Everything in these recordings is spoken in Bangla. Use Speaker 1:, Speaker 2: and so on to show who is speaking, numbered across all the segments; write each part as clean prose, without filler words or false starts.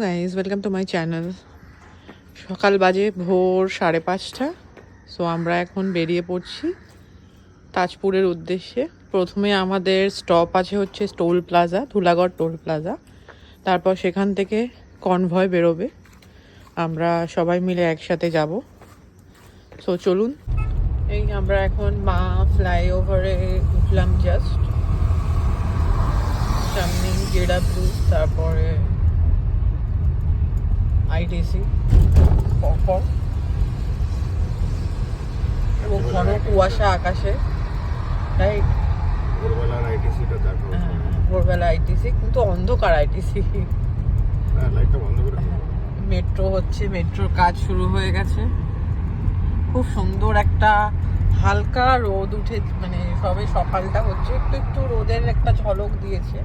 Speaker 1: Guys welcome to my channel. সকাল বাজে ভোর 5:30। সো আমরা এখন বেরিয়ে পড়ছি তাজপুরের উদ্দেশ্যে। প্রথমে আমাদের স্টপ আছে হচ্ছে toll plaza, Dhulagarh toll plaza. তারপর সেখান থেকে কনভয় বেরোবে, আমরা সবাই মিলে একসাথে যাব। সো চলুন, এই আমরা এখন মা ফ্লাইওভারে উঠলাম। জাস্ট সামনে জেডাব্লিউ, তারপরে আইটিসি পরপর, এবং ঘন কুয়াশা আকাশে। রাইট, ভোরবেলা আইটিসি, কিন্তু অন্ধকার আইটিসি। মেট্রো হচ্ছে, মেট্রোর কাজ শুরু হয়ে গেছে। খুব সুন্দর একটা হালকা রোদ উঠে, মানে সবে সকালটা হচ্ছে, একটু একটু রোদের একটা ঝলক দিয়েছে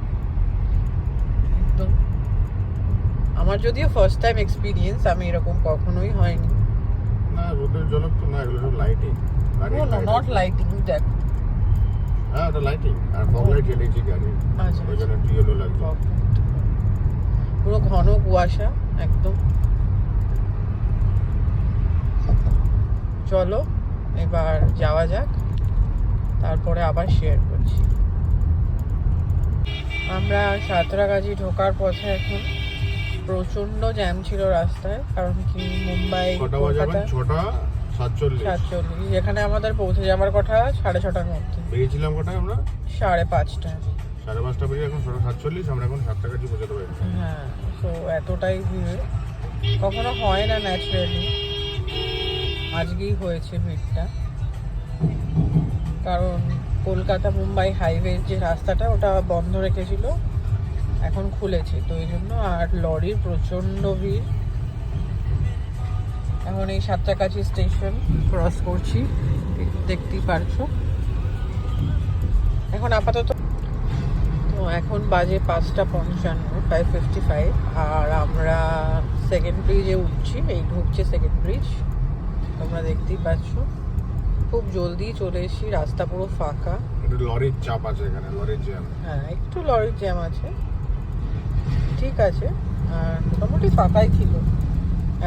Speaker 1: একদম। আমার যদিও ফার্স্ট টাইম এক্সপিরিয়েন্স, আমি এরকম কখনোই হয়নি।
Speaker 2: না, রোদের ঝলক তো না, এগুলো সব lighting.
Speaker 1: No no, not lighting, দেখ।
Speaker 2: হ্যাঁ, ওটা লাইটিং আর ফগ লাইট জ্বলেছে গাড়ি।
Speaker 1: আচ্ছা,
Speaker 2: ওই জন্য একটু ইয়েলো লাগছে।
Speaker 1: পুরো ঘন কুয়াশা একদম। চলো এবার যাওয়া যাক, তারপরে আবার শেয়ার করছি। আমরা সাঁতরাগাছি ঢোকার পথে এখন প্রচন্ড জ্যাম ছিল রাস্তায়, কারণ কি মুম্বাই কলকাতা
Speaker 2: 6:47,
Speaker 1: যেখানে আমাদের পৌঁছে যাবার কথা 6:30টার মধ্যে।
Speaker 2: বেরিয়েছিলাম কোথায় আমরা?
Speaker 1: 5:30টায়।
Speaker 2: 5:30 বেরিয়ে এখন 6:47, আমরা এখন সাঁতরাগাছি পৌঁছাতে পেরেছি।
Speaker 1: হ্যাঁ, তো এতটাই ভিড় কখনো হয় না ন্যাচারালি, আজকেই হয়েছে ভিড়টা। কারণ কলকাতা মুম্বাই হাইওয়ের যে রাস্তাটা, ওটা বন্ধ রেখেছিল, এখন খুলেছে, তো এই জন্য। আর লরির প্রচণ্ড ভিড়। এখন এই সাঁতরাগাছি স্টেশন ক্রস করছি, দেখতেই পারছো। এখন আপাতত তো এখন বাজে 5:55, 5:55, আর আমরা সেকেন্ড ব্রিজে উঠছি। এই ঢুকছে সেকেন্ড ব্রিজ, তোমরা দেখতেই পাচ্ছ। খুব জলদি চলে এসেছি, রাস্তা পুরো ফাঁকা।
Speaker 2: একটু লরির চাপ আছে এখানে, লরির জ্যাম।
Speaker 1: হ্যাঁ, একটু লরির জ্যাম আছে, ঠিক আছে। আর মোটামুটি ফাঁকাই ছিল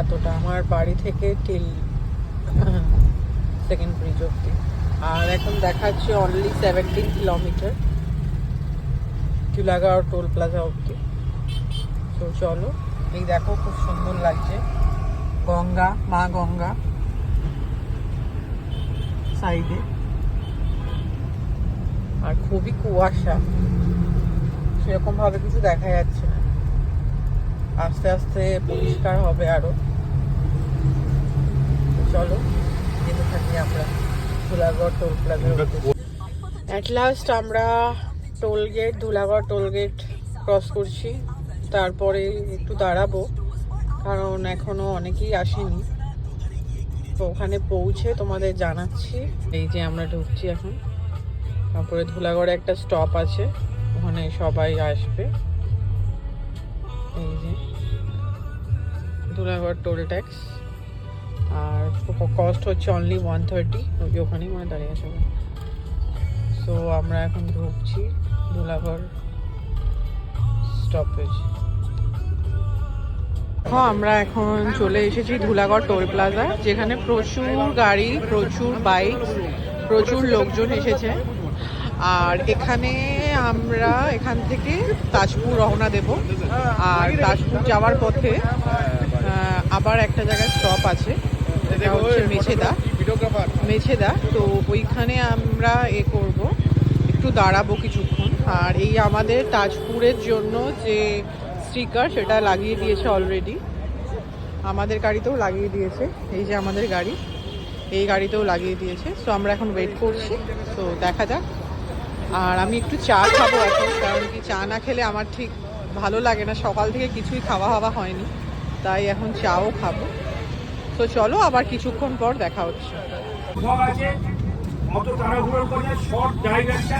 Speaker 1: এতটা, আমার বাড়ি থেকে টিল সেকেন্ড ব্রিজ অব্দি। আর এখন দেখাচ্ছে only 17 kilometre Dhulagarh toll plaza অব্দি। তো চলো, এই দেখো খুব সুন্দর লাগছে গঙ্গা, মা গঙ্গা সাইডে, আর খুবই কুয়াশা, সেরকম ভাবে কিছু দেখা যাচ্ছে না। আস্তে আস্তে পরিষ্কার হবে আরো। চলো যেতে থাকি আমরা Dhulagarh toll plaza. At last আমরা toll gate, Dhulagarh toll gate cross করছি। তারপরে একটু দাঁড়াবো, কারণ এখনো অনেকেই আসেনি। তো ওখানে পৌঁছে তোমাদের জানাচ্ছি। এই যে আমরা ঢুকছি এখন, তারপরে ধুলাগড়ে একটা স্টপ আছে, ওখানে সবাই আসবে। এই যে ধুলাগড় টোল ট্যাক্স, আর কস্ট হচ্ছে অনলি 130। ওই ওখানেই মানে দাঁড়িয়ে আছে। সো আমরা এখন ঢুকছি ধুলাগড় স্টপেজ। আমরা এখন চলে এসেছি ধুলাগড় টোল প্লাজা, যেখানে প্রচুর গাড়ি, প্রচুর বাইক, প্রচুর লোকজন এসেছে। আর এখানে আমরা এখান থেকে তাজপুর রওনা দেব। আর তাজপুর যাওয়ার পথে আবার একটা জায়গায় স্টপ আছে, এটা হচ্ছে মেছেদা। তো ওইখানে আমরা করব, একটু দাঁড়াবো কিছুক্ষণ। আর এই আমাদের তাজপুরের জন্য যে স্টিকার, সেটা লাগিয়ে দিয়েছে অলরেডি, আমাদের গাড়িতেও লাগিয়ে দিয়েছে। এই যে আমাদের গাড়ি, এই গাড়িতেও লাগিয়ে দিয়েছে। সো আমরা এখন ওয়েট করছি, তো দেখা যাক। আর আমি একটু চা খাবো এখন, কারণ কি চা না খেলে আমার ঠিক ভালো লাগে না। সকাল থেকে কিছুই খাওয়া হয়নি, তাই এখন চাও খাবো। তো চলো, আবার কিছুক্ষণ পর দেখা হচ্ছে।
Speaker 3: অত তাড়াহুড়ো করে শর্ট ড্রাইভারটা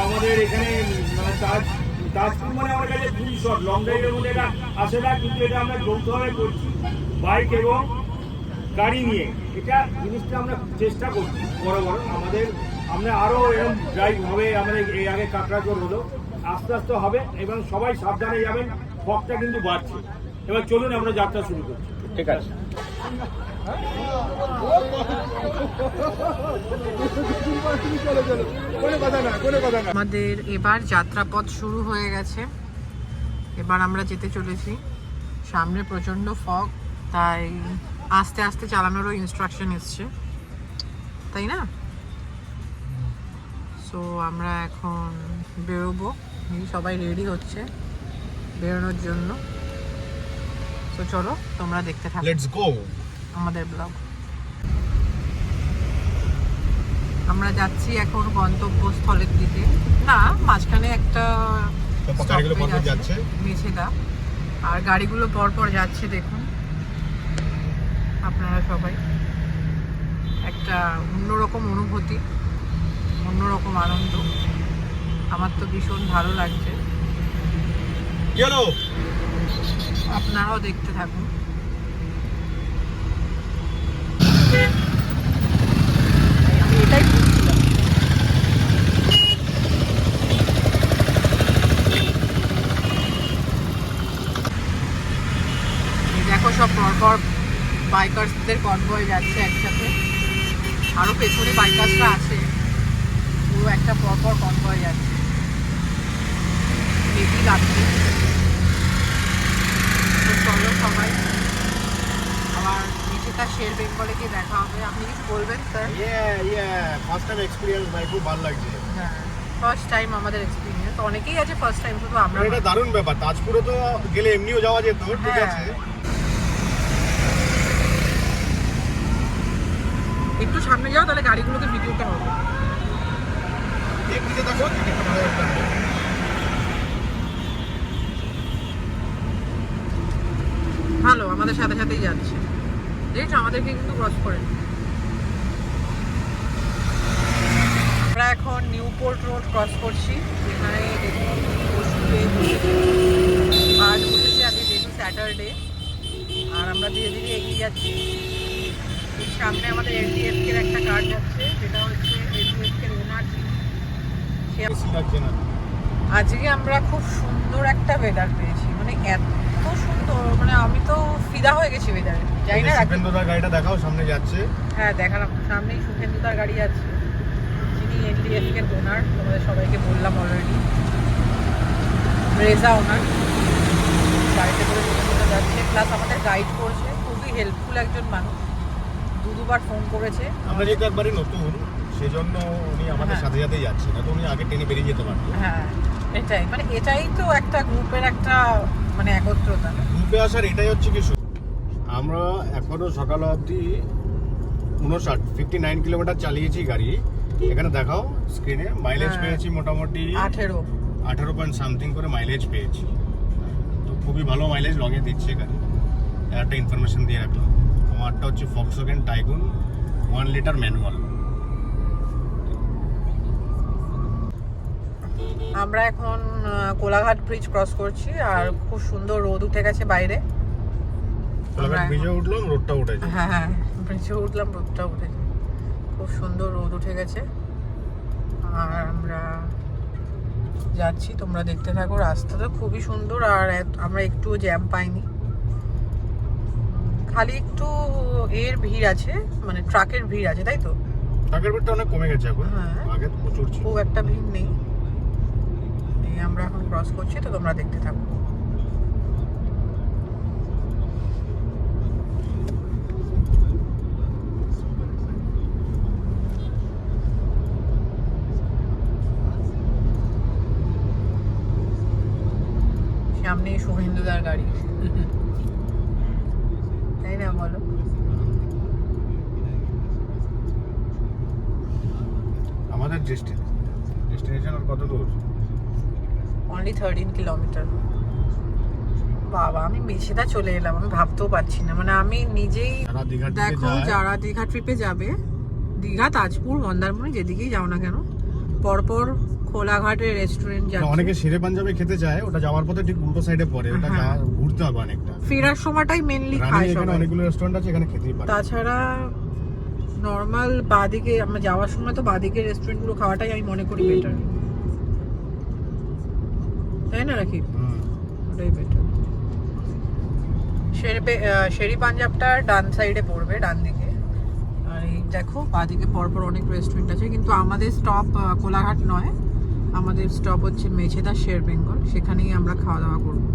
Speaker 3: আমাদের এখানে, মানে তাজপুর মানে আমার কাছে ফুল শর্ট, লং ড্রাইভের মধ্যে এটা আসে না। কিন্তু এটা আমরা যৌথভাবে করছি, বাইক এবং গাড়ি নিয়ে। এটা জিনিসটা আমরা চেষ্টা করছি বড় আমরা আরও এরকম ড্রাইভ হবে। আমাদের এই আগে কাঁকড়াঝোড় হলো, আস্তে আস্তে হবে, এবং সবাই সাবধানে যাবেন। ফগটা কিন্তু বাড়ছে, এবার চলুন আমরা যাত্রা শুরু করছি।
Speaker 2: ঠিক আছে।
Speaker 1: আমাদের এবার যাত্রাপথ শুরু হয়ে গেছে। এবার আমরা যেতে চলেছি। সামনে প্রচন্ড ফগ, তাই আস্তে আস্তে চালানোরও ইনস্ট্রাকশন এসছে, তাই না? সো আমরা এখন বেরোবো, সবাই রেডি হচ্ছে বেরোনোর জন্য। তো চলো তোমরা দেখতে থাকো
Speaker 2: লেটস গো।
Speaker 1: আমাদের ব্লগ। আমরা যাচ্ছি এখন গন্তব্যস্থলের দিকে। না, মাঝখানে একটা
Speaker 2: গাড়িগুলো পরপর যাচ্ছে,
Speaker 1: মেছেদা, আর গাড়িগুলো পরপর যাচ্ছে। দেখুন আপনারা সবাই, একটা অন্যরকম অনুভূতি, অন্যরকম আনন্দ। আমার তো ভীষণ ভালো লাগছে,
Speaker 2: চলো
Speaker 1: আপনারাও দেখতে থাকুন। আমি এটাই বুঝছিলাম। দেখো সব পরপর বাইকার্সদের কনভয় যাচ্ছে একসাথে, আরো পেছনে বাইকার্সরা আছে, পুরো একটা পরপর কনভয় যাচ্ছে। হেভি লাগছে। তো চলো সবাই, আবার নিচেটা শের বেঙ্গলে গিয়ে দেখা হবে। আপনি কিছু বলবেন স্যার?
Speaker 2: ফার্স্ট টাইম এক্সপেরিয়েন্স, ভাই খুব ভালো লাগছে।
Speaker 1: হ্যাঁ, ফার্স্ট টাইম আমাদের এক্সপিরিয়েন্স। অনেকেই আছে ফার্স্ট টাইম, শুধু আমরা
Speaker 2: এটা দারুণ ব্যাপার। তাজপুরে তো গেলে এমনিও যাওয়া যেত, ঠিক
Speaker 1: হ্যাঁ।
Speaker 2: আছে।
Speaker 1: একটু সামনে যাও, তাহলে গাড়িগুলোকে ভিডিওটা হবে।
Speaker 2: এমনিতে দেখো টিকিটটা ভালো লাগবে।
Speaker 1: ভালো, আমাদের সাথে সাথেই যাচ্ছে। দেখছো, আমাদেরকে কিন্তু ক্রস করে। আমরা এখন নিউপোর্ট রোড ক্রস করছি। এখানে দেখুন আর বসেছে আজকে যেহেতু স্যাটারডে, আর আমরা ধীরে ধীরে এগিয়ে যাচ্ছি। এর সামনে আমাদের এলডিএফ এর একটা কার যাচ্ছে, যেটা হচ্ছে এলডিএফ এর ওনার।
Speaker 2: বেশি লাগছে না।
Speaker 1: আজকে আমরা খুব সুন্দর একটা ওয়েদার পেয়েছি, মানে এত সুন্দর, মানে আমি তো ফিদা হয়ে গেছি ওয়েদারে। যাই না,
Speaker 2: সুখেন্দুদার গাড়িটা দেখাও, সামনে যাচ্ছে।
Speaker 1: হ্যাঁ দেখালাম, সামনেই সুখেন্দুদার গাড়ি আছে, যিনি এলডিএফ এর ওনার। তোমাদের সবাইকে বললাম অলরেডি, রেজা ওনার। গাড়িতে করে সুখেন্দুদা যাচ্ছে, প্লাস আমাদের গাইড করছে। খুবই হেল্পফুল একজন মানুষ, দুবার ফোন করেছে।
Speaker 2: আমরা যেহেতু একবারই নতুন, সেজন্য উনি আমাদের
Speaker 1: হ্যাঁ।
Speaker 2: সাথে সাথেই যাচ্ছে, না তো উনি আগে ট্রেনে বেরিয়ে যেতে পারতো।
Speaker 1: হ্যাঁ, এটাই মানে এটাই তো একটা গ্রুপের একটা মানে একত্রতা।
Speaker 2: গ্রুপে আসার এটাই হচ্ছে কিছু। আমরা এখনো সকাল অবধি 59 কিলোমিটার চালিয়েছি গাড়ি। এখানে দেখাও স্ক্রিনে মাইলেজ
Speaker 1: হ্যাঁ।
Speaker 2: পেয়েছি মোটামুটি 18 পয়েন্ট সামথিং করে মাইলেজ পেয়েছি। তো খুবই ভালো মাইলেজ লং এ দিচ্ছে গাড়ি। একটা ইনফরমেশন দিয়ে রাখলাম। আমারটা হচ্ছে ফক্সওয়াগন টাইগুন 1 লিটার ম্যানুয়াল।
Speaker 1: আমরা এখন কোলাঘাট ব্রিজ ক্রস করছি, আর খুব সুন্দর রোদ উঠে গেছে বাইরে।
Speaker 2: কোলাঘাট ব্রিজে উঠলাম, রোডটা উঠেছে।
Speaker 1: হ্যাঁ হ্যাঁ, ব্রিজে উঠলাম, রোদটা উঠেছে। খুব সুন্দর রোদ উঠে গেছে, আর আমরা যাচ্ছি। তোমরা দেখতে থাকো। রাস্তাটা খুবই সুন্দর, আর আমরা একটুও জ্যাম পাইনি। খালি একটু এর ভিড় আছে, মানে ট্রাকের ভিড় আছে, তাই তো?
Speaker 2: ট্রাকের ভিড়টা অনেক কমে গেছে এখন,
Speaker 1: হ্যাঁ।
Speaker 2: আগে প্রচুর ছিল।
Speaker 1: খুব একটা ভিড় নেই। এই আমরা এখন ক্রস করছি, তো তোমরা দেখতে থাকো। সামনেই শুভেন্দুদার গাড়ি, তাই না বলো?
Speaker 2: আমাদের ডেস্টিনেশন আর কত দূর?
Speaker 1: Only 13 kilometre. বাবা, আমি মেছেদা চলে এলাম, আমি ভাবতেও পারছি না। মানে আমি নিজেই,
Speaker 2: যারা দীঘার দিকে
Speaker 1: দেখো
Speaker 2: যায়,
Speaker 1: যারা দীঘা ট্রিপে যাবে, দীঘা, তাজপুর, মন্দারমণি, যেদিকেই যাও না কেন, পরপর কোলাঘাটের রেস্টুরেন্ট যাচ্ছে।
Speaker 2: অনেকে শেরে পাঞ্জাবে খেতে চায়, ওটা যাওয়ার পথে ঠিক উল্টো সাইডে পড়ে, ওটা
Speaker 1: হ্যাঁ।
Speaker 2: ঘুরতে হবে অনেকটা।
Speaker 1: ফেরার সময়টাই মেনলি
Speaker 2: রানী
Speaker 1: খায়
Speaker 2: এখানে
Speaker 1: সবাই।
Speaker 2: অনেকগুলো রেস্টুরেন্ট আছে, এখানে খেতেই পারে।
Speaker 1: তাছাড়া নর্মাল বাদিকে আমরা যাওয়ার সময় তো বাদিকে রেস্টুরেন্টগুলো খাওয়াটাই আমি মনে করি বেটার, তাই না রাখি?
Speaker 2: হুম।
Speaker 1: ওটাই বেটার। শেরি পাঞ্জাবটা ডান সাইডে পড়বে, ডান দিকে। আর এই দেখো বাঁদিকে পরপর অনেক রেস্টুরেন্ট আছে, কিন্তু আমাদের স্টপ কোলাঘাট নয়, আমাদের স্টপ হচ্ছে মেছেদা শের বেঙ্গল, সেখানেই আমরা খাওয়া দাওয়া করবো।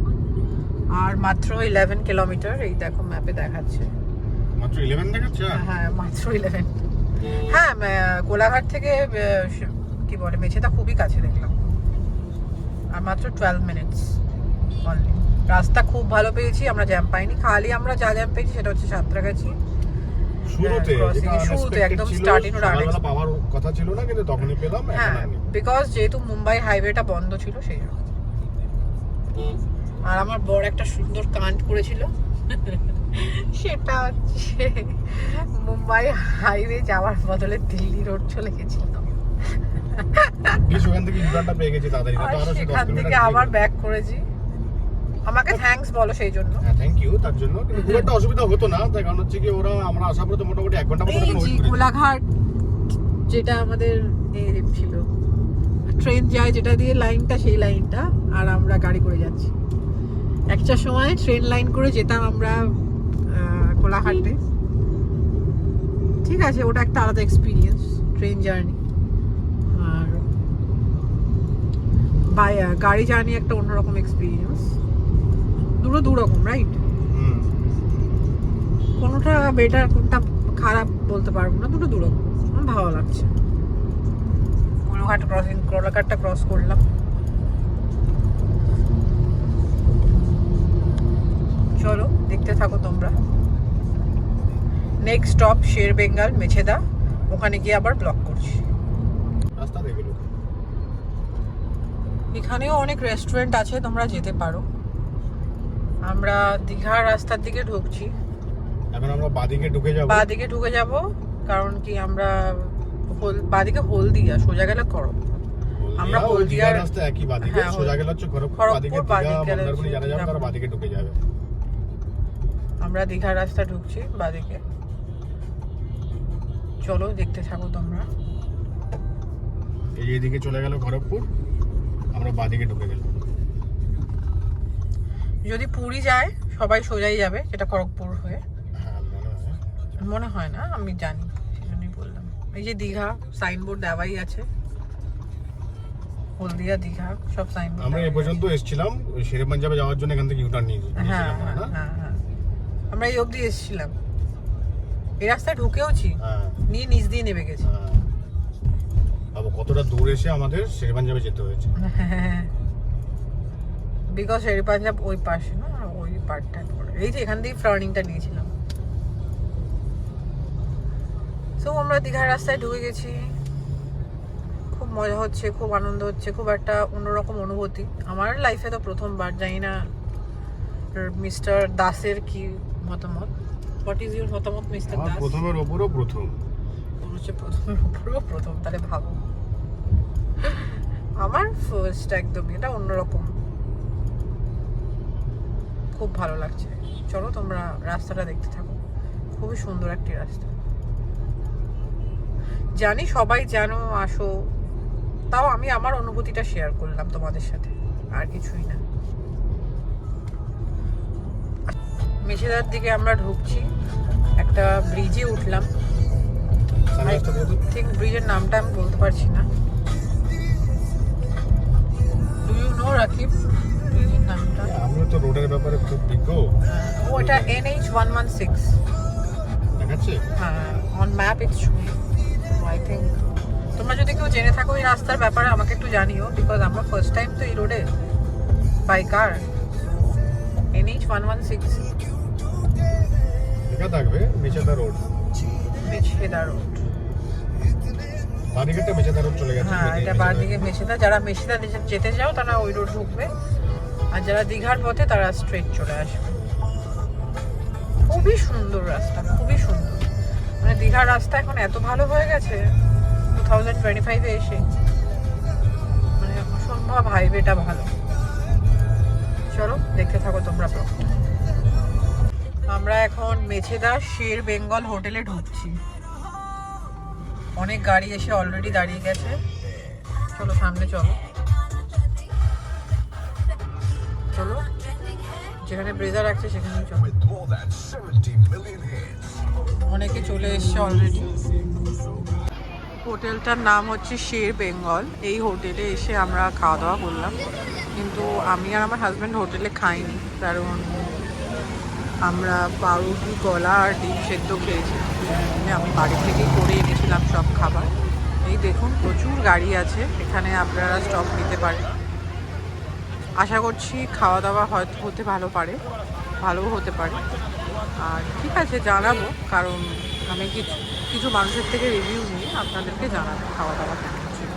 Speaker 1: আর মাত্র 11 কিলোমিটার, এই দেখো ম্যাপে দেখাচ্ছে।
Speaker 2: মাত্র 11 দেখাচ্ছে?
Speaker 1: হ্যাঁ মাত্র 11। হ্যাঁ কোলাঘাট থেকে কি বলে মেছেদা খুবই কাছে দেখলাম। আর মাত্র 12 মিনিটস অনলি। রাস্তা খুব ভালো পেয়েছি, আমরা জ্যাম পাইনি। খালি আমরা যা জ্যাম পেয়েছি সেটা হচ্ছে সাঁতরাগাছি শুরুতে একদম স্টার্টিং
Speaker 2: সকালবেলা পাওয়ার কথা ছিল না, কিন্তু তখনই পেলাম।
Speaker 1: হ্যাঁ বিকজ যেহেতু মুম্বাই হাইওয়েটা বন্ধ ছিল সেই জন্য। আর আমার বড় একটা সুন্দর কাণ্ড করেছিল, সেটা হচ্ছে মুম্বাই হাইওয়ে যাওয়ার বদলে দিল্লি রোড চলে গেছিলাম।
Speaker 2: ওখান থেকে ইউটার্নটা পেয়ে গেছি তাড়াতাড়ি,
Speaker 1: সেখান থেকে আবার ব্যাক করেছি। আমাকে থ্যাঙ্কস বলো সেই জন্য।
Speaker 2: হ্যাঁ থ্যাংক ইউ তার জন্য, কিন্তু খুব একটা অসুবিধা হতো না, তার কারণ হচ্ছে কি ওরা আমরা আসার পরে তো মোটামুটি 1 ঘন্টা মতো ওয়েট করেছি।
Speaker 1: কোলাঘাট যেটা আমাদের ছিল, ট্রেন যায় যেটা দিয়ে লাইনটা, সেই লাইনটা, আর আমরা গাড়ি করে যাচ্ছি। একটা সময় ট্রেন লাইন করে যেতাম আমরা কোলাঘাটে, ঠিক আছে, ওটা একটা আলাদা এক্সপিরিয়েন্স ট্রেন জার্নি। আর গাড়ি জার্নি একটা অন্যরকম এক্সপিরিয়েন্স, দুটো দু রকম, রাইট? কোনোটা বেটার কোনটা খারাপ বলতে পারবো না, দুটো দু রকম। আমার ভালো লাগছে। কোলাঘাটটা ক্রস করলাম। চলো দেখতে থাকো তোমরা। নেক্সট স্টপ শের বেঙ্গল মেছেদা, ওখানে গিয়ে আবার ব্লক করছি।
Speaker 2: রাস্তা দেখে লো,
Speaker 1: এখানেও অনেক রেস্টুরেন্ট আছে, তোমরা যেতে পারো। আমরা দীঘার রাস্তার দিকে ঢুকছি।
Speaker 2: এখন আমরা বাদিকে ঢুকে যাব,
Speaker 1: কারণ কি আমরা বাদিকে হলদিয়া, সোজা গেলে করো। আমরা হলদিয়ার
Speaker 2: রাস্তা একই বাদিকে, সোজা গেলে হচ্ছে খড়গপুর, বাদিকে মন্দারমণি যারা যাবে তারা বাদিকে ঢুকে যাবে।
Speaker 1: আমরা দীঘার রাস্তা ঢুকছি বাদিকে। চলো দেখতে থাকো তোমরা।
Speaker 2: এই এদিকে চলে গেল খড়গপুর, আমরা বাদিকে ঢুকে গেলাম।
Speaker 1: যদি পুরী যায় সবাই সোজাই যাবে, যেটা খড়গপুর হয়ে। মনে হয় না, আমি জানি, সেজন্যই বললাম। এই যে দীঘা সাইনবোর্ড দেওয়াই আছে, হলদিয়া দীঘা সব সাইনবোর্ড।
Speaker 2: আমরা এই পর্যন্ত এসেছিলাম শেরে পাঞ্জাবে যাওয়ার জন্য, এখান থেকে ইউটার্ন নিয়েছি।
Speaker 1: হ্যাঁ হ্যাঁ হ্যাঁ, আমরা এই অবধি এসেছিলাম, এই রাস্তায় ঢুকেওছি, নিয়ে নিচ দিয়ে নেমে গেছি।
Speaker 2: বাবা কতটা দূর এসে আমাদের শেরে পাঞ্জাবে যেতে হয়েছে।
Speaker 1: বিকজ শেরে পাঞ্জাব ওই পাশে না, ওই পার্টটা পড়ে। এই যে এখান থেকে টার্নিংটা নিয়েছিলাম। তো আমরা দীঘার রাস্তায় ঢুকে গেছি। খুব মজা হচ্ছে, খুব আনন্দ হচ্ছে, খুব একটা অন্যরকম অনুভূতি। আমার লাইফে তো প্রথমবার, জানি না মিস্টার দাসের কি মতামত। হোয়াট ইজ ইউর মতামত মিস্টার দাস?
Speaker 2: প্রথমের ওপরও প্রথম,
Speaker 1: হচ্ছে প্রথমের ওপরও প্রথম, তাহলে ভাবো। আমার ফার্স্ট একদমই, এটা অন্যরকম, খুব ভালো লাগছে। চলো তোমরা রাস্তাটা দেখতে থাকো, খুবই সুন্দর একটি রাস্তা। জানি সবাই জানো, আসো, তাও আমি আমার অনুভূতিটা শেয়ার করলাম তোমাদের সাথে, আর কিছুই না। মেছেদার দিকে আমরা ঢুকছি, একটা ব্রিজে উঠলাম। ঠিক ব্রিজের নামটা আমি বলতে পারছি না। ডু ইউ নো রাকিব ব্রিজের নামটা?
Speaker 2: আমি তো রোডের ব্যাপারে খুব বিজ্ঞ।
Speaker 1: ওটা NH116
Speaker 2: দেখাচ্ছে।
Speaker 1: হ্যাঁ, on map it's I think. তোমরা যদি কেউ জেনে থাকো এই রাস্তার ব্যাপারে আমাকে একটু জানিও, বিকজ আমরা ফার্স্ট টাইম তো এই রোডে বাই কার। NH116
Speaker 2: লেখা থাকবে মেছেদা রোড।
Speaker 1: মেছেদা রোড,
Speaker 2: বাদিকেটা মেছেদা রোড চলে গেছে।
Speaker 1: হ্যাঁ এটা বাদিকে মেছেদা। যারা মেছেদা যেতে যাও তারা ওই রোড ঢুকবে, আর যারা দীঘার পথে তারা স্ট্রেট চলে আসবে। খুবই সুন্দর রাস্তা, খুবই সুন্দর। মানে দীঘার রাস্তা এখন এত ভালো হয়ে গেছে 2025-এ এসে, মানে অসম্ভব হাইওয়েটা ভালো। চলো দেখতে থাকো তোমরা। আমরা এখন মেছেদা শের বেঙ্গল হোটেলে ঢুকছি। অনেক গাড়ি এসে অলরেডি দাঁড়িয়ে গেছে। চলো সামনে চলো, চলো যেখানে ব্রেজা রাখছে সেখানেই চলো। অনেকে চলে এসছে অলরেডি। হোটেলটার নাম হচ্ছে শের বেঙ্গল। এই হোটেলে এসে আমরা খাওয়া দাওয়া করলাম, কিন্তু আমি আর আমার হাজব্যান্ড হোটেলে খাইনি, কারণ আমরা পাউরুটি, কলা আর ডিম সেদ্ধ খেয়েছি। আমি বাড়ি থেকেই করে এনেছিলাম সব খাবার। এই দেখুন প্রচুর গাড়ি আছে এখানে, আপনারা স্টপ নিতে পারেন। আশা করছি খাওয়া দাওয়া হয়তো হতে ভালোও হতে পারে। আর ঠিক আছে, জানাবো, কারণ আমি কিছু মানুষের থেকে রিভিউ নিয়ে আপনাদেরকে জানাবো খাওয়া দাওয়া কেমন ছিল।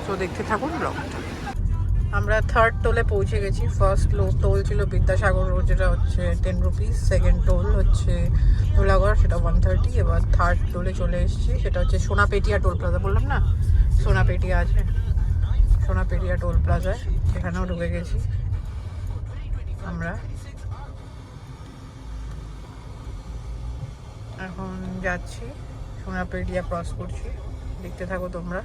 Speaker 1: তো দেখতে থাকুন ব্লগটা। আমরা থার্ড টোলে পৌঁছে গেছি। ফার্স্ট টোল ছিল বিদ্যাসাগর রোড, যেটা হচ্ছে 10 রুপিস। সেকেন্ড টোল হচ্ছে ধুলাগড়, সেটা 130। এবার থার্ড টোলে চলে এসেছি, সেটা হচ্ছে সোনাপেটিয়া টোল প্লাজা। বললাম না সোনাপেটিয়া আছে, সোনাপেটিয়া টোল প্লাজায়, সেখানেও ঢুকে গেছি আমরা। এখন যাচ্ছি, সোনাপেটিয়া ক্রস করছি, দেখতে থাকো তোমরা।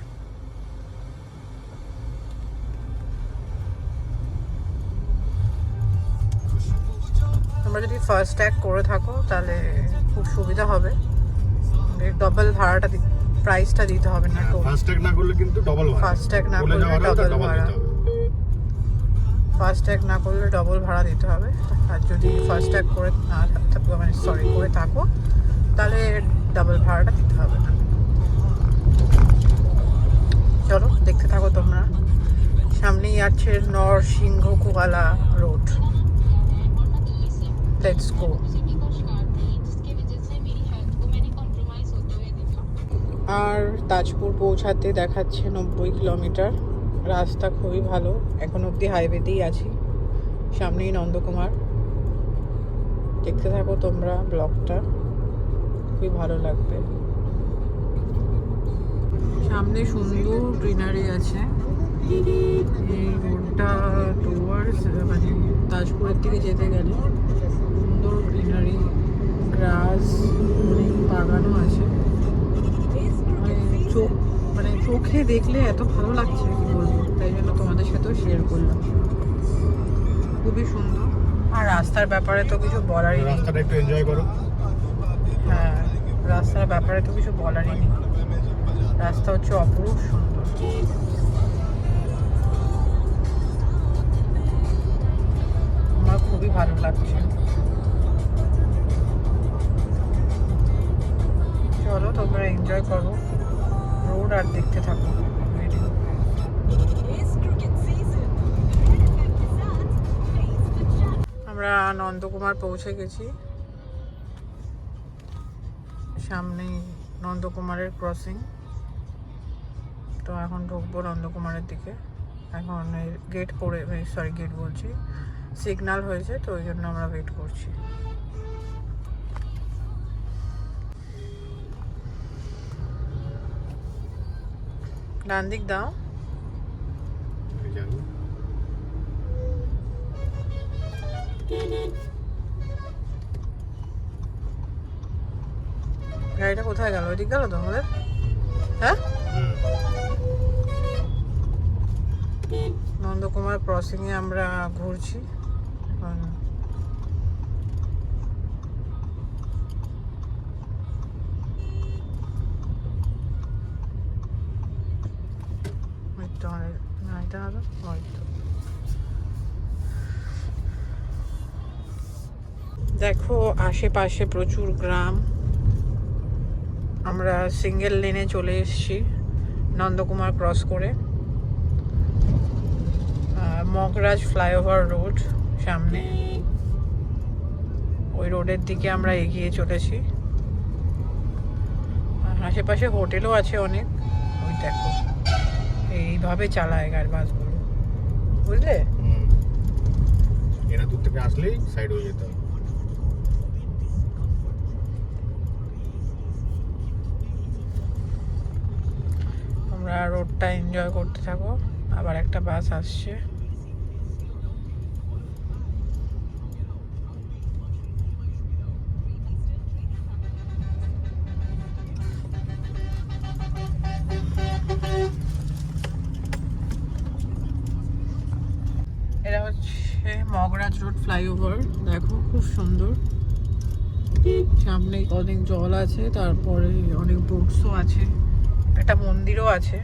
Speaker 1: তোমরা যদি ফার্স্ট ট্যাগ করে থাকো তাহলে খুব সুবিধা হবে, ডবল ভাড়াটা প্রাইসটা দিতে হবে না।
Speaker 2: ফার্স্ট ট্যাগ না করলে কিন্তু ডবল ভাড়া,
Speaker 1: ফার্স্ট ট্যাগ না করলে ডবল ভাড়া, ফার্স্ট ট্যাগ না করলে ডবল ভাড়া দিতে হবে। আর যদি ফার্স্ট ট্যাগ করে না থাকো, মানে সরি করে থাকো, তাহলে ডাবল ভাড়াটা দিতে হবে না। চলো দেখতে থাকো তোমরা। সামনেই আছে নরসিংহকুয়ালা রোড। Let's go. আর তাজপুর পৌঁছাতে দেখাচ্ছে 90 কিলোমিটার। রাস্তা খুবই ভালো, এখন অবধি হাইওয়েতেই আছি। সামনেই নন্দকুমার। দেখতে থাকো তোমরা ব্লগটা, খুবই ভালো লাগবে। সামনে সুন্দর গ্রিনারি আছে। এই রোডটা টুয়ার্ডস মানে তাজপুরের দিকে যেতে গেলে সুন্দর গ্রিনারি, গ্রাস, অনেক বাগানও আছে। মানে চোখে দেখলে এত ভালো লাগছে কি বলবো, তাই জন্য তোমাদের সাথেও শেয়ার করলাম। খুবই সুন্দর। আর রাস্তার ব্যাপারে তো কিছু বলারই নেই,
Speaker 2: রাস্তাটা একটু এনজয় করো।
Speaker 1: হ্যাঁ, রাস্তার ব্যাপারে তো কিছু বলারই নেই। রাস্তা হচ্ছে অপরূপ সুন্দর। আমার খুবই ভালো লাগছে। চলো তোমরা এনজয় করো রোড আর দেখতে থাকো ভিডিও। আমরা নন্দকুমার পৌঁছে গেছি। সামনেই নন্দকুমারের ক্রসিং। তো এখন ঢুকবো নন্দকুমারের দিকে। এখন গেট পড়ে, সরি গেট বলছি, সিগন্যাল হয়েছে, তো ওই জন্য আমরা ওয়েট করছি। ডান দিক দাও। গাড়িটা কোথায় গেল? ওইদিক গেল তো আমাদের? হ্যাঁ, নন্দকুমার ক্রসিং এ আমরা ঘুরছি এখন। দেখো আশেপাশে প্রচুর গ্রাম। আমরা সিঙ্গেল লেনে চলে এসেছি নন্দকুমার ক্রস করে। মগরাজ ফ্লাইওভার রোড সামনে, ওই রোডের দিকে আমরা এগিয়ে চলেছি। আশেপাশে হোটেলও আছে অনেক। ওই দেখো এইভাবে চালায় গাড়ি বাসগুলো, বুঝলে?
Speaker 2: এরা দূর থেকে আসলেই সাইড হয়ে যেতে হবে।
Speaker 1: তোমরা রোডটা এনজয় করতে থাকো। আবার একটা বাস আসছে। এরা হচ্ছে মগরাজ রোড ফ্লাইওভার, দেখো খুব সুন্দর। সামনে অনেক জল আছে, তারপরে অনেক বোটসও আছে, একটা মন্দিরও আছে।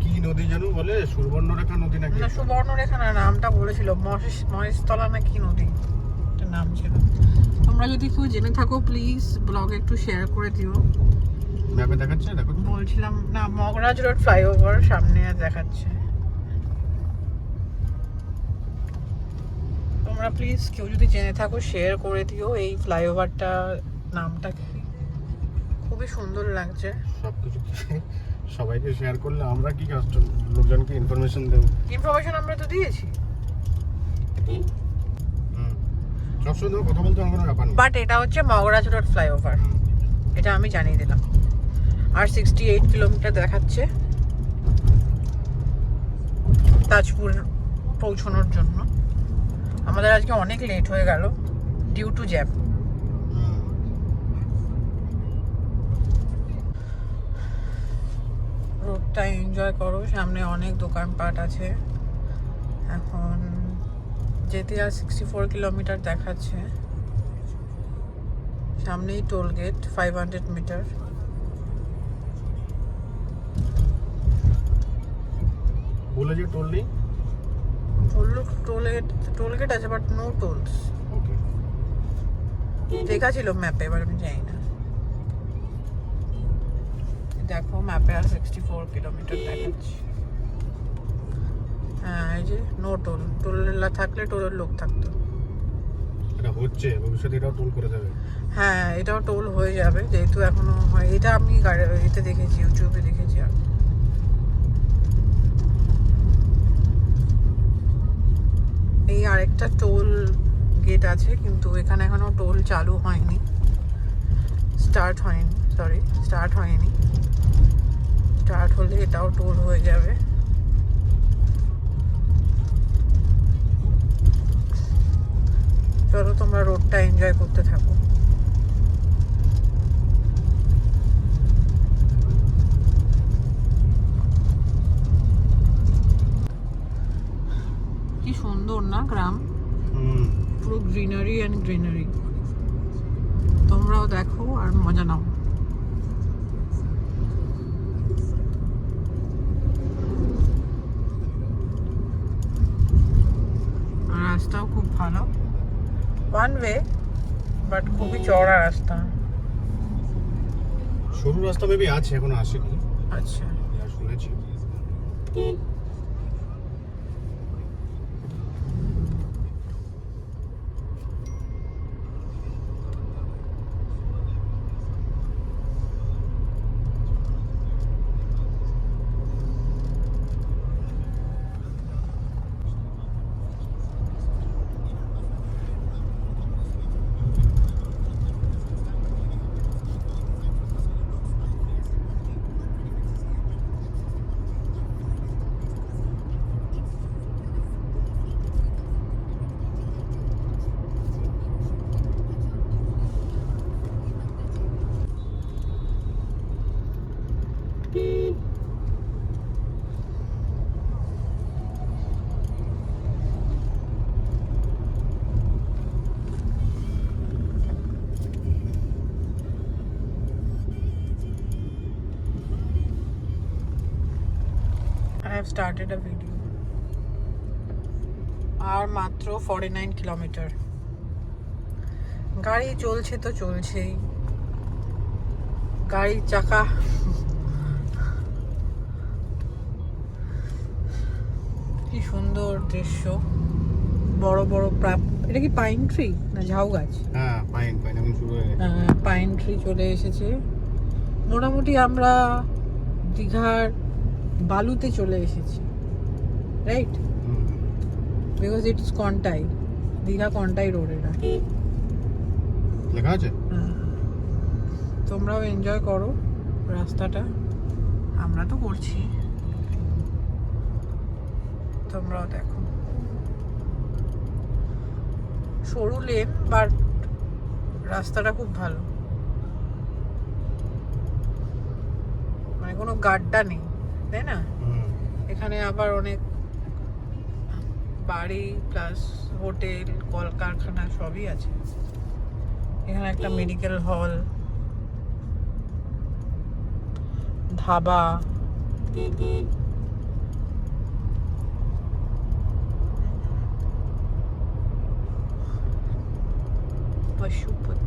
Speaker 2: কি নদী জানো বলে? সুবর্ণরেখা নদী নাকি?
Speaker 1: না, সুবর্ণরেখা না, নামটা বলেছিল মহেশতলা না কি নদী একটা নাম ছিল। তোমরা যদি কেউ জেনে থাকো প্লিজ ব্লগে একটু শেয়ার করে দিও।
Speaker 2: ম্যাপে দেখাচ্ছে, দেখো।
Speaker 1: বলছিলাম না, মগরাজ রোড ফ্লাইওভার সামনে দেখাচ্ছে। তোমরা প্লিজ কেউ যদি জেনে থাকো শেয়ার করে দিও এই ফ্লাইওভারটা নামটা কি। খুবই সুন্দর লাগছে।
Speaker 2: সবকিছু সবাইকে শেয়ার করলে আমরা কি লোকজনকে ইনফরমেশন দেবো?
Speaker 1: ইনফরমেশন আমরা তো দিয়েছি,
Speaker 2: সবসময় তোমার কথা বলতে আমার কোনো ব্যাপার নেই।
Speaker 1: বাট এটা হচ্ছে মগরাজ রোড ফ্লাইওভার, এটা আমি জানিয়ে দিলাম। আর 68 কিলোমিটার দেখাচ্ছে তাজপুর পৌঁছানোর জন্য। আমাদের আজকে অনেক লেট হয়ে গেল ডিউ টু জ্যাম। রোডটা এনজয় করো, সামনে অনেক দোকানপাট আছে। এখন যেতে আর 64 কিলোমিটার দেখাচ্ছে। সামনেই টোল গেট 500 মিটার।
Speaker 2: বলে যে টোল নেই?
Speaker 1: বললো টোল গেট আছে বাট নো টোলস।
Speaker 2: ওকে,
Speaker 1: লেখা ছিল ম্যাপে, এবার আমি জানি না। দেখো ম্যাপে আর 64 কিলোমিটার দেখাচ্ছে। হ্যাঁ, এই যে নো টোল। টোল থাকলে টোলের লোক থাকতো।
Speaker 2: এটা হচ্ছে, ভবিষ্যতে এটাও টোল করে দেবে।
Speaker 1: হ্যাঁ, এটাও টোল হয়ে যাবে, যেহেতু এখনো হয়। এটা আমি এতে দেখেছি, ইউটিউবে দেখেছি। আর এই আরেকটা টোল গেট আছে, কিন্তু এখানে এখনো টোল চালু হয়নি, স্টার্ট হয়নি। স্টার্ট হলে এটাও টোল হয়ে যাবে। চলো তোমরা রোডটা এনজয় করতে থাকো। কি সুন্দর না গ্রাম, পুরো গ্রিনারি অ্যান্ড গ্রিনারি। তোমরাও দেখো আর মজা নাও। রাস্তাও খুব ভালো, ওয়ান ওয়ে, বাট খুবই চওড়া রাস্তা।
Speaker 2: সরু রাস্তা মেবি আছে, এখনো আসেনি।
Speaker 1: আচ্ছা,
Speaker 2: যা শুনেছি।
Speaker 1: I have started a video. আর মাত্র 49 কিলোমিটার। গাড়ি চলছে তো চলছেই, গাড়ির চাকা। কি সুন্দর দৃশ্য, বড় বড় এটা কি পাইন ট্রি না ঝাউ গাছ?
Speaker 2: হ্যাঁ, পাইন এখন শুরু হয়ে গেছে।
Speaker 1: পাইন ট্রি চলে এসেছে। মোটামুটি আমরা দীঘার বালুতে চলে এসেছি, right? Because it's Contai, Digha Contai road এটা
Speaker 2: লেখা আছে।
Speaker 1: তোমরাও এনজয় করো রাস্তাটা, আমরা তো করছি, তোমরাও দেখো। সরু লেন, বাট রাস্তাটা খুব ভালো, মানে কোনো গাড্ডা নেই, তাই না? এখানে আবার অনেক বাড়ি প্লাস হোটেল কলকারখানা সবই আছে। এখানে একটা মেডিকেল হল, ধাবা, পশুপতি।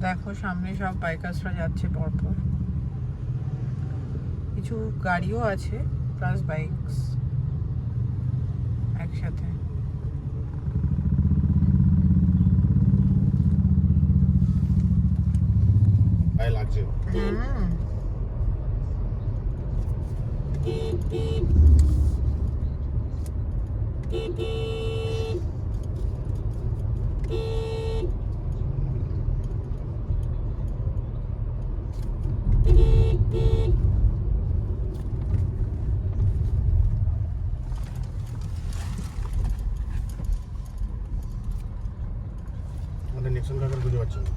Speaker 1: দেখো সামনে সব বাইকার্সরা যাচ্ছে পরপর, কিছু গাড়িও আছে প্লাস বাইকস একসাথে।
Speaker 2: গায়ে লাগছে। আমাদের নিক্সন কাকার বুঝতে পারছি না।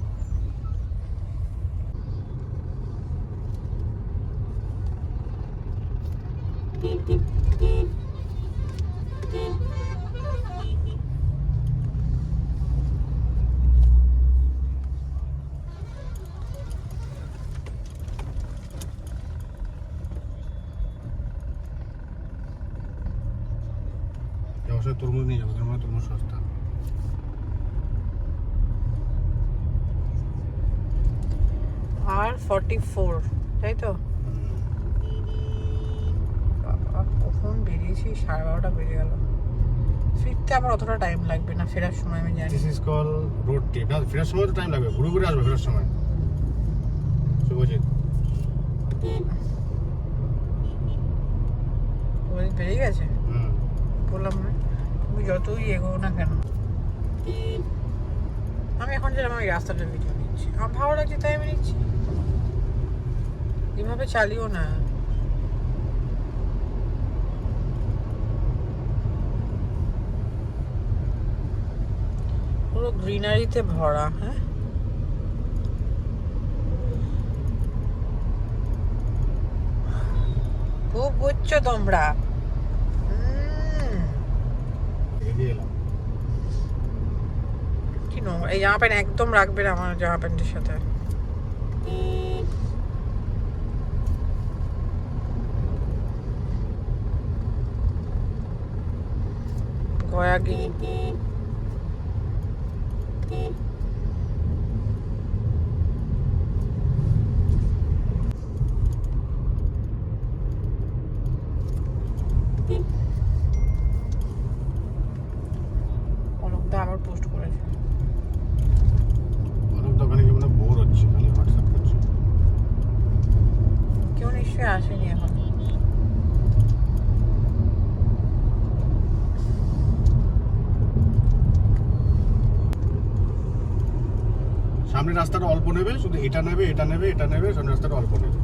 Speaker 2: অবশ্যই তরমুজ নিয়ে যাবো, তরমুজ সস্তা।
Speaker 1: আর 44 তাই তো? বাবা কখন বেরিয়েছি, 12:30 বেজে গেল। ফিরতে আবার অতটা টাইম লাগবে না, ফেরার সময় আমি জানি।
Speaker 2: This is call road trip. না ফেরার সময় তো টাইম লাগবে, ঘুরে ঘুরে আসবে ফেরার সময়। শুভজিৎ
Speaker 1: বেরিয়ে গেছে বললাম না, তুমি যতই এগো না কেন। আমি এখন যেরকম এই রাস্তাটা ভিডিও নিচ্ছি, আমার ভালো লাগছে তাই আমি নিচ্ছি। এভাবে চালিও না। পুরো গ্রিনারিতে ভরা। হ্যাঁ খুব বুঝছো তোমরা। কি নোংরা এই জামা প্যান্ট, একদম রাখবে না আমার জামা প্যান্টের সাথে। গয়াগি অলকদা আবার পোস্ট করেছে।
Speaker 2: অনেক দোকানে কি মানে বোর হচ্ছে, খালি হোয়াটসঅ্যাপ করছে।
Speaker 1: কেউ নিশ্চয়ই আসেনি এখন।
Speaker 2: সামনের রাস্তাটা অল্প নেবে, শুধু এটা নেবে এটা নেবে এটা নেবে, সামনের রাস্তাটা অল্প নেবে।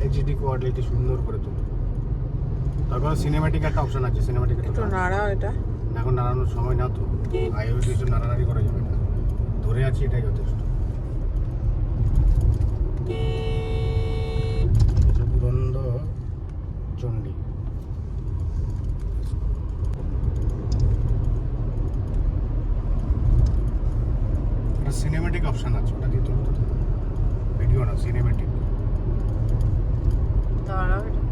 Speaker 2: এইচডি কোয়ালিটি সুন্দর করে তো। তারপর সিনেম্যাটিক একটা অপশন আছে, সিনেম্যাটিক
Speaker 1: একটু নাড়াও এটা।
Speaker 2: এখন নাড়ানোর সময় না তো, হাইওয়ে কিছু নাড়ানাড়ি করা যাবে না, ধরে আছি এটাই যথেষ্ট। পুরন্দ চণ্ডী সিনেম্যাটিক অপশন আছে, ওটা দিয়ে তুলতে ভিডিও না, সিনেম্যাটিক।
Speaker 1: দাঁড়াও এটা।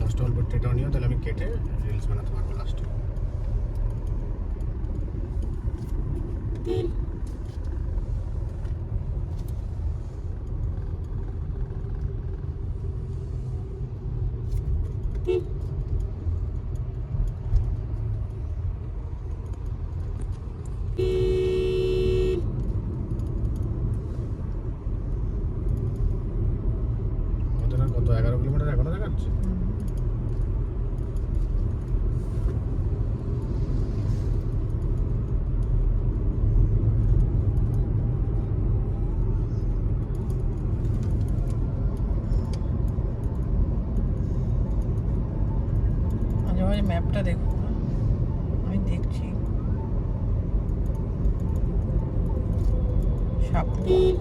Speaker 2: লাস্ট অল্প এটাও নিও, তাহলে আমি কেটে রিলস বানাতে পারবো লাস্টে। কত 11 কিলোমিটার এখনো দেখাচ্ছে?
Speaker 1: মাঝে মাঝে ম্যাপটা দেখো, আমি দেখছি। সাপুর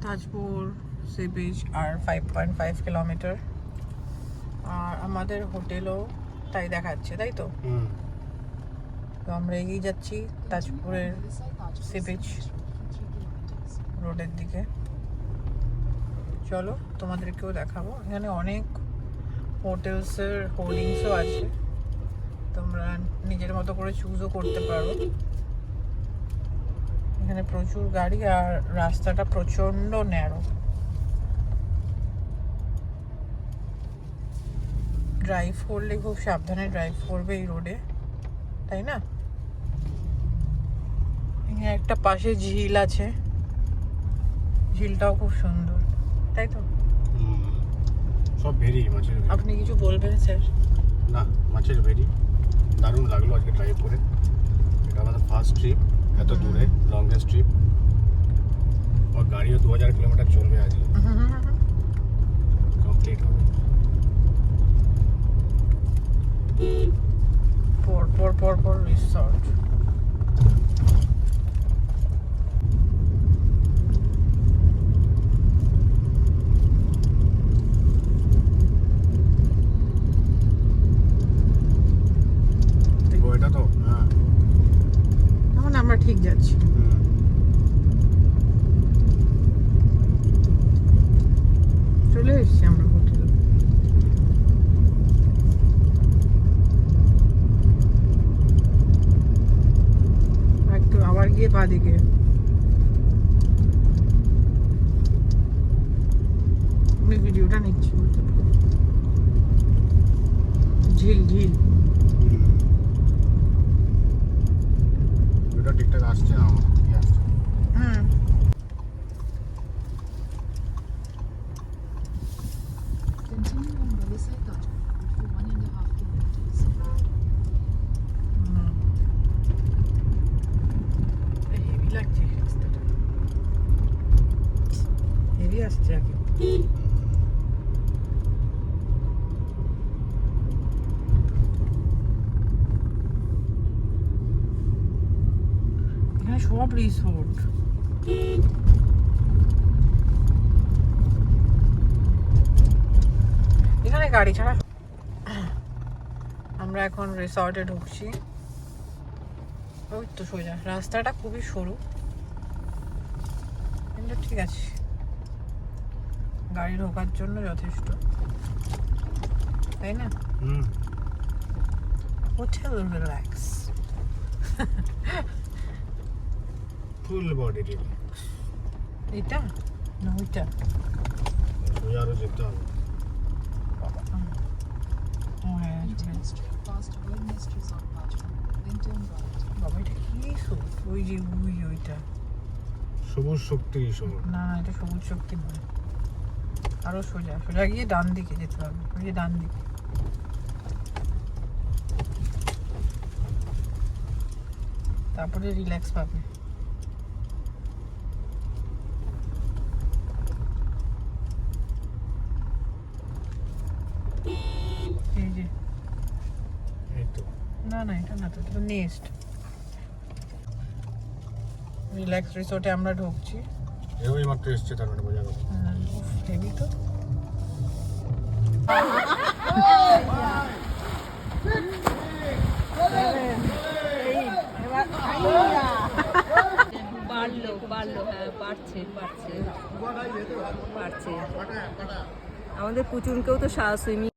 Speaker 1: তাজপুর সি বিচ আর 5.5 কিলোমিটার। আর আমাদের হোটেলও তাই দেখাচ্ছে, তাই তো? তো আমরা এগিয়ে যাচ্ছি তাজপুরের সি বিচ রোডের দিকে। চলো তোমাদেরকেও দেখাবো। এখানে অনেক হোটেলসের হোর্ডিংসও আছে, তোমরা নিজের মতো করে চুজও করতে পারো। এখানে প্রচুর গাড়ি আর রাস্তাটা প্রচণ্ড ন্যারো। ড্রাইভ করলে খুব সাবধানে ড্রাইভ করবে এই রোডে, তাই না? এখানে একটা পাশে ঝিল আছে, ঝিলটাও খুব সুন্দর, তাই তো?
Speaker 2: সব ভেরি মাছের ভেরি।
Speaker 1: আপনি কিছু বলবেন স্যার?
Speaker 2: না, মাছের ভেরি দারুণ লাগলো আজকে ড্রাইভ করে। এটা আমাদের ফার্স্ট ট্রিপ এত দূরে, লংগেস্ট ট্রিপ। আর গাড়িও 2000 কিলোমিটার চলবে আজকে, কমপ্লিট হবে।
Speaker 1: পর রিসর্ট।
Speaker 2: এটা তো হ্যাঁ,
Speaker 1: এখন আমরা ঠিক যাচ্ছি। চলে এসেছি আমরা হোটেল। একটু আবার গিয়ে বাদিকে আমি ভিডিওটা নিচ্ছি। ঝিল ঝিল
Speaker 2: এটা ঠিকঠাক আসছে না, কি আসছে?
Speaker 1: হুম।
Speaker 4: Continue on Riverside Tajpur for 1.5 kilometers.
Speaker 1: Heavy লাগছে রাস্তাটা, হেভি আসছে আগে। এখানে সব রিসোর্ট। এখানে গাড়ি ছাড়া। আমরা এখন রিসর্টে ঢুকছি। ওই তো সোজা, রাস্তাটা খুবই সরু কিন্তু ঠিক আছে, গাড়ি ঢোকার জন্য যথেষ্ট, তাই না? Hotel relax.
Speaker 2: ফুল বডি রিপ।
Speaker 1: এটা না ওইটা?
Speaker 2: আরো যেতে হবে।
Speaker 1: ও হ্যাঁ,
Speaker 4: In 10 straight past Wellness Resort Tajpur, then turn right.
Speaker 1: বাবা এটা কি সবুজ? ওই যে ওইটা।
Speaker 2: সবুজ শক্তি রিসোর্ট।
Speaker 1: না না, এটা সবুজ শক্তি নয়, আরো সোজা সোজা গিয়ে ডান দিকে যেতে হবে, ওই যে ডান দিকে। তারপরে রিল্যাক্স পাবে। এই যে,
Speaker 2: এই তো
Speaker 1: না না এটা না, তো এটা নেক্সট রিল্যাক্স রিসোর্টে আমরা ঢুকছি।
Speaker 2: এই মাত্র এসছে, তার মানে বোঝা গেল।
Speaker 1: হেভি তো।
Speaker 5: পারলো হ্যাঁ, পারছে আমাদের পুচুনকেও তো swimming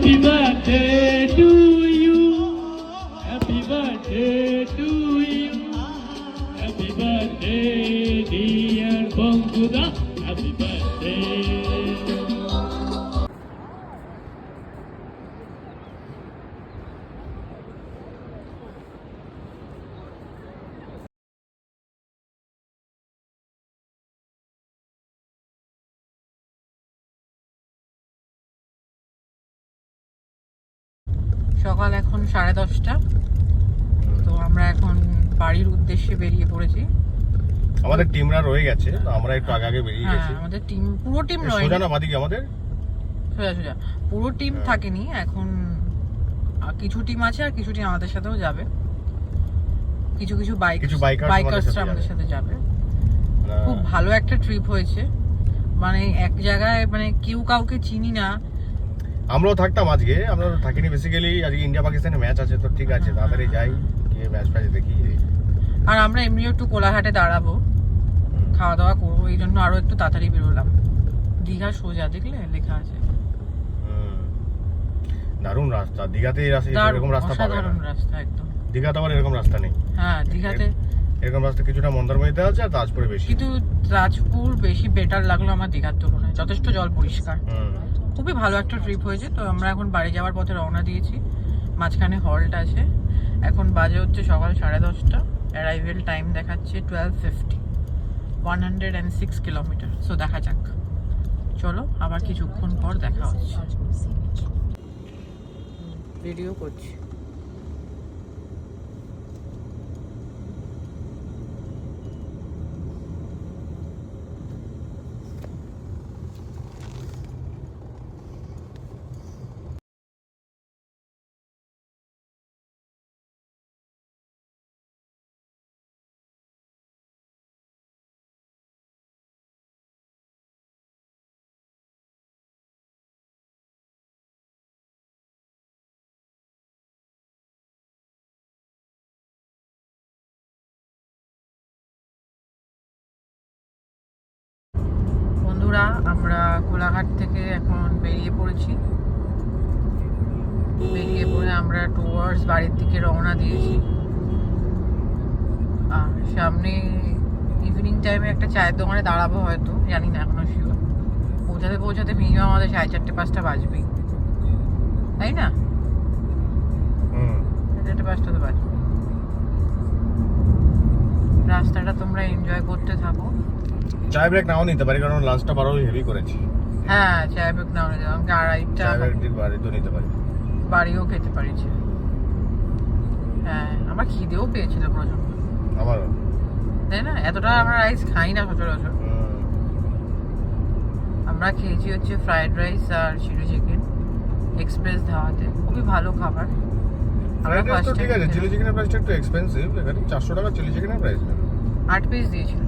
Speaker 6: Happy birthday to you. Happy birthday to you. Happy birthday, dear Bonguda. Happy birthday.
Speaker 1: সকাল এখন 10:30। তো আমরা এখন বাড়ির উদ্দেশ্যে বেরিয়ে পড়েছি।
Speaker 2: আমাদের টিমরা রয়ে গেছে, তো আমরা একটু আগে আগে বেরিয়ে
Speaker 1: হ্যাঁ,
Speaker 2: গেছি।
Speaker 1: আমাদের টিম পুরো টিম নয়,
Speaker 2: সোজা না বাদিকে আমাদের
Speaker 1: সোজা সোজা পুরো টিম থাকেনি এখন। কিছু টিম আছে আর কিছু টিম আমাদের সাথেও যাবে। কিছু
Speaker 2: কিছু bikers
Speaker 1: বাইকার্সরা
Speaker 2: আমাদের
Speaker 1: আমাদের সাথে যাবে।
Speaker 2: আহ,
Speaker 1: খুব ভালো একটা ট্রিপ হয়েছে। মানে এক জায়গায় মানে কেউ কাউকে চিনি না।
Speaker 2: আমরাও থাকতাম আজকে, আমরা তো থাকিনি বেসিক্যালি। আজকে ইন্ডিয়া পাকিস্তানের ম্যাচ আছে, তো ঠিক আছে তাড়াতাড়ি যাই, গিয়ে ম্যাচ ফ্যাচ দেখি।
Speaker 1: আর আমরা এমনিও একটু কোলাঘাটে দাঁড়াবো, খাওয়া দাওয়া করবো, এই জন্য আরো একটু তাড়াতাড়ি বেরোলাম। দীঘা সোজা দেখলে লেখা আছে।
Speaker 2: দারুণ রাস্তা দীঘাতে, এরকম রাস্তা পাবে না।
Speaker 1: অসাধারণ রাস্তা একদম।
Speaker 2: দীঘাতে আবার এরকম রাস্তা নেই।
Speaker 1: হ্যাঁ, দীঘাতে
Speaker 2: এরকম রাস্তা কিছুটা মন্দারমণিতে আছে আর তাজপুরে বেশি।
Speaker 1: কিন্তু তাজপুর বেশি বেটার লাগলো আমার দীঘার তুলনায়। যথেষ্ট জল পরিষ্কার, খুবই ভালো একটা ট্রিপ হয়েছে। তো আমরা এখন বাড়ি যাওয়ার পথে রওনা দিয়েছি। মাঝখানে হল্ট আছে। এখন বাজে হচ্ছে সকাল 10:30। অ্যারাইভেল টাইম দেখাচ্ছে 12:50, 106 কিলোমিটার। সো দেখা যাক, চলো আবার কিছুক্ষণ পর দেখা হচ্ছে। ভিডিও করছি। বন্ধুরা, আমরা কোলাঘাট থেকে এখন বেরিয়ে পড়েছি। বেরিয়ে পড়ে আমরা টুয়ার্ডস বাড়ির দিকে রওনা দিয়েছি। আর সামনে ইভিনিং টাইমে একটা চায়ের দোকানে দাঁড়াবো হয়তো, জানি না এখনো শিওর। পৌঁছাতে মিনিমাম আমাদের 4:30-5টা বাজবেই, তাই না? 4:30-5টা তো বাজবে। রাস্তাটা তোমরা এনজয় করতে থাকো।
Speaker 2: চায় ব্রেক নাও নিতে পারি, কারণ লাঞ্চটা বারো হেভি করেছি।
Speaker 1: হ্যাঁ, চায় ব্রেক নাও নিতে পারি, আড়াইটা
Speaker 2: চায় ব্রেক বাড়িতেও নিতে পারি,
Speaker 1: বাড়িও খেতে পারিছে। হ্যাঁ, আমার খিদেও পেয়েছিল প্রচন্ড,
Speaker 2: আমারও।
Speaker 1: তাই না? এতটা আমরা রাইস খাই না সচরাচর। আমরা খেয়েছি হচ্ছে ফ্রাইড রাইস আর চিলি চিকেন এক্সপ্রেস ধাওয়াতে। খুবই ভালো খাবার। আমরা
Speaker 2: ফ্রাইড রাইস তো
Speaker 1: ফার্স্ট
Speaker 2: ঠিক আছে, চিলি চিকেনের প্রাইসটা একটু এক্সপেন্সিভ। এখানে 400 টাকা চিলি চিকেনের প্রাইস।
Speaker 1: 8 পিস দিয়েছিল।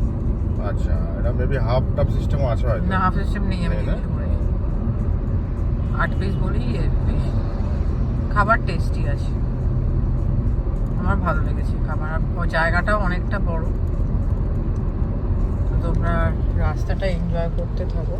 Speaker 2: আচ্ছা, এটা মেবি হাফ টাপ সিস্টেমও আছে হয়তো।
Speaker 1: না, হাফ সিস্টেম নেই, আমি
Speaker 2: নেই না?
Speaker 1: কিছু করেছি। 8 পিস বলেই বেশি। খাবার টেস্টি আছে, আমার ভালো লেগেছে খাবার। আর জায়গাটাও অনেকটা বড়। তো তোমরা রাস্তাটা এনজয় করতে থাকো।